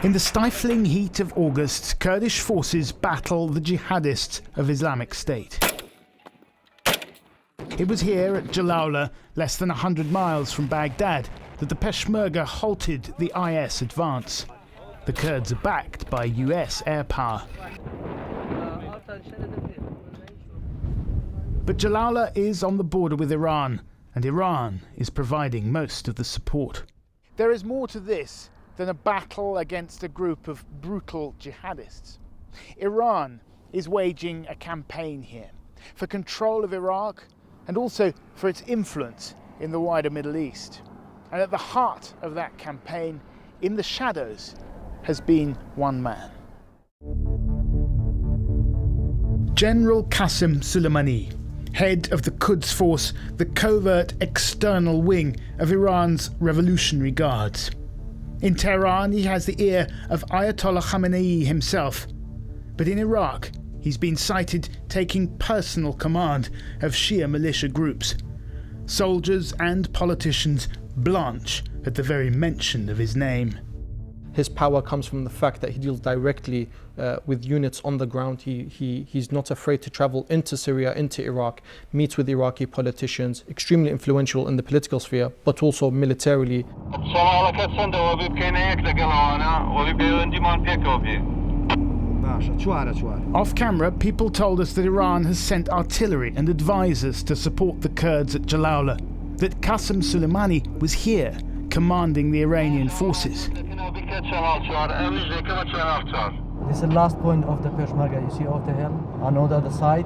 In the stifling heat of August, Kurdish forces battle the jihadists of Islamic State. It was here at Jalala, less than 100 miles from Baghdad, that the Peshmerga halted the IS advance. The Kurds are backed by US air power. But Jalala is on the border with Iran, and Iran is providing most of the support. There is more to this than a battle against a group of brutal jihadists. Iran is waging a campaign here for control of Iraq and also for its influence in the wider Middle East. And at the heart of that campaign, in the shadows, has been one man. General Qasem Soleimani, head of the Quds Force, the covert external wing of Iran's Revolutionary Guards. In Tehran, he has the ear of Ayatollah Khamenei himself. But in Iraq, he's been cited taking personal command of Shia militia groups. Soldiers and politicians blanch at the very mention of his name. His power comes from the fact that he deals directly with units on the ground. He's not afraid to travel into Syria, into Iraq, meets with Iraqi politicians, extremely influential in the political sphere, but also militarily. Off camera, people told us that Iran has sent artillery and advisors to support the Kurds at Jalala, that Qasem Soleimani was here, commanding the Iranian forces. This is the last point of the Peshmerga, you see over the hill. On the other side,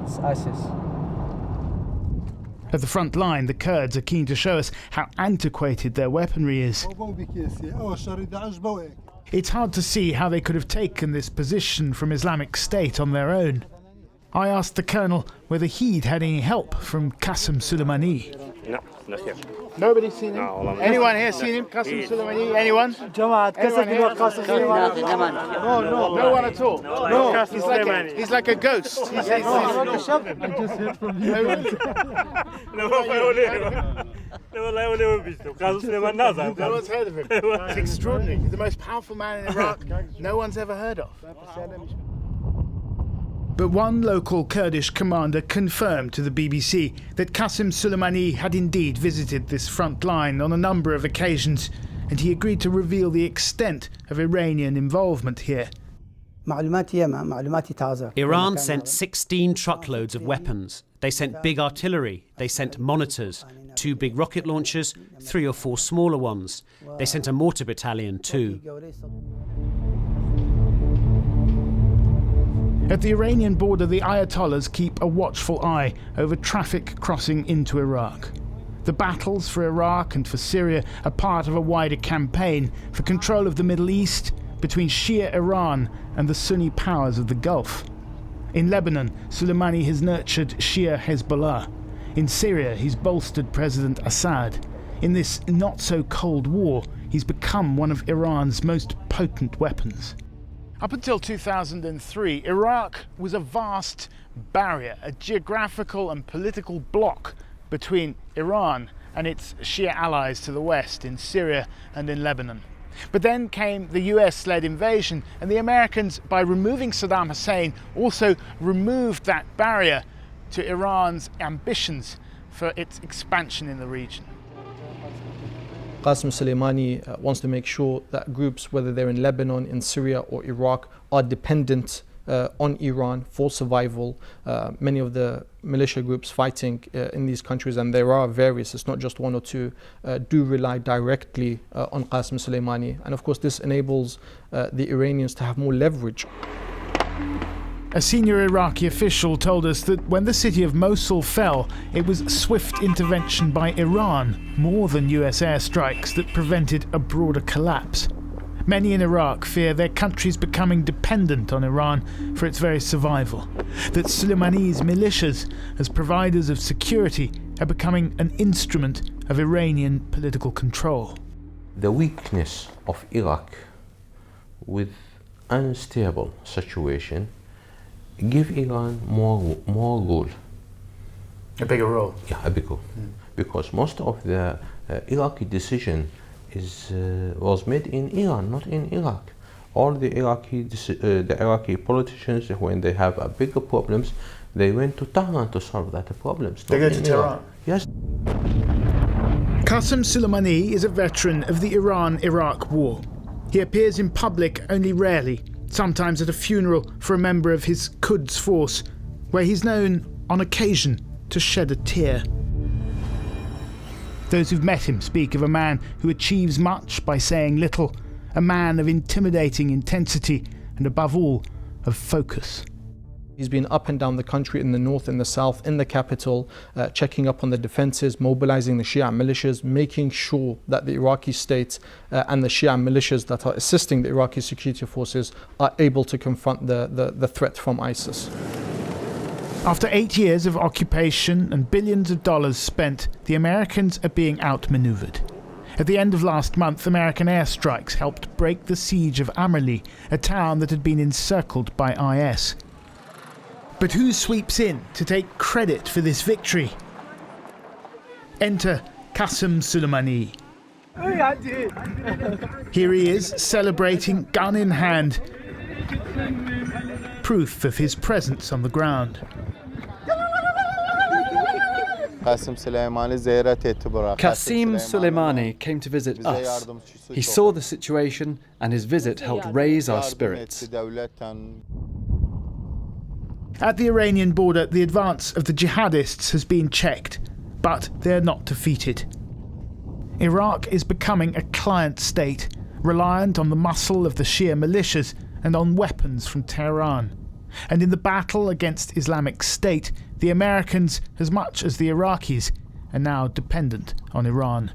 it's ISIS. At the front line, the Kurds are keen to show us how antiquated their weaponry is. It's hard to see how they could have taken this position from Islamic State on their own. I asked the colonel whether he'd had any help from Qasem Soleimani. No, not yet. Nobody's seen him? No, anyone here seen him? Qasem Soleimani? Anyone? Anyone here? No one at all? No. He's like a ghost. He's I just heard from you. No one's heard of him. It's extraordinary. He's the most powerful man in Iraq no one's ever heard of. But one local Kurdish commander confirmed to the BBC that Qasem Soleimani had indeed visited this front line on a number of occasions, and he agreed to reveal the extent of Iranian involvement here. Iran sent 16 truckloads of weapons. They sent big artillery, they sent monitors, 2 big rocket launchers, 3 or 4 smaller ones. They sent a mortar battalion too. At the Iranian border, the Ayatollahs keep a watchful eye over traffic crossing into Iraq. The battles for Iraq and for Syria are part of a wider campaign for control of the Middle East between Shia Iran and the Sunni powers of the Gulf. In Lebanon, Soleimani has nurtured Shia Hezbollah. In Syria, he's bolstered President Assad. In this not-so-cold war, he's become one of Iran's most potent weapons. Up until 2003, Iraq was a vast barrier, a geographical and political bloc between Iran and its Shia allies to the west in Syria and in Lebanon. But then came the US-led invasion, and the Americans, by removing Saddam Hussein, also removed that barrier to Iran's ambitions for its expansion in the region. Qasem Soleimani wants to make sure that groups, whether they're in Lebanon, in Syria or Iraq, are dependent on Iran for survival. Many of the militia groups fighting in these countries, and there are various, it's not just 1 or 2, do rely directly on Qasem Soleimani. And of course this enables the Iranians to have more leverage. A senior Iraqi official told us that when the city of Mosul fell, it was swift intervention by Iran more than US airstrikes that prevented a broader collapse. Many in Iraq fear their country's becoming dependent on Iran for its very survival, that Soleimani's militias, as providers of security, are becoming an instrument of Iranian political control. The weakness of Iraq with unstable situation give Iran more rule. A bigger role. Yeah, a big role. Because most of the Iraqi decision was made in Iran, not in Iraq. All the Iraqi politicians, when they have bigger problems, they went to Tehran to solve that problems. They go to Tehran? Yes. Qasem Soleimani is a veteran of the Iran-Iraq war. He appears in public only rarely, sometimes at a funeral for a member of his Quds force, where he's known, on occasion, to shed a tear. Those who've met him speak of a man who achieves much by saying little, a man of intimidating intensity, and above all, of focus. He's been up and down the country, in the north, in the south, in the capital, checking up on the defences, mobilising the Shia militias, making sure that the Iraqi state and the Shia militias that are assisting the Iraqi security forces are able to confront the threat from ISIS. After 8 years of occupation and billions of dollars spent, the Americans are being outmanoeuvred. At the end of last month, American airstrikes helped break the siege of Amerli, a town that had been encircled by IS. But who sweeps in to take credit for this victory? Enter Qasem Soleimani. Here he is, celebrating, gun in hand, proof of his presence on the ground. Qasem Soleimani came to visit us. He saw the situation and his visit helped raise our spirits. At the Iranian border, the advance of the jihadists has been checked, but they're not defeated. Iraq is becoming a client state, reliant on the muscle of the Shia militias and on weapons from Tehran. And in the battle against Islamic State, the Americans, as much as the Iraqis, are now dependent on Iran.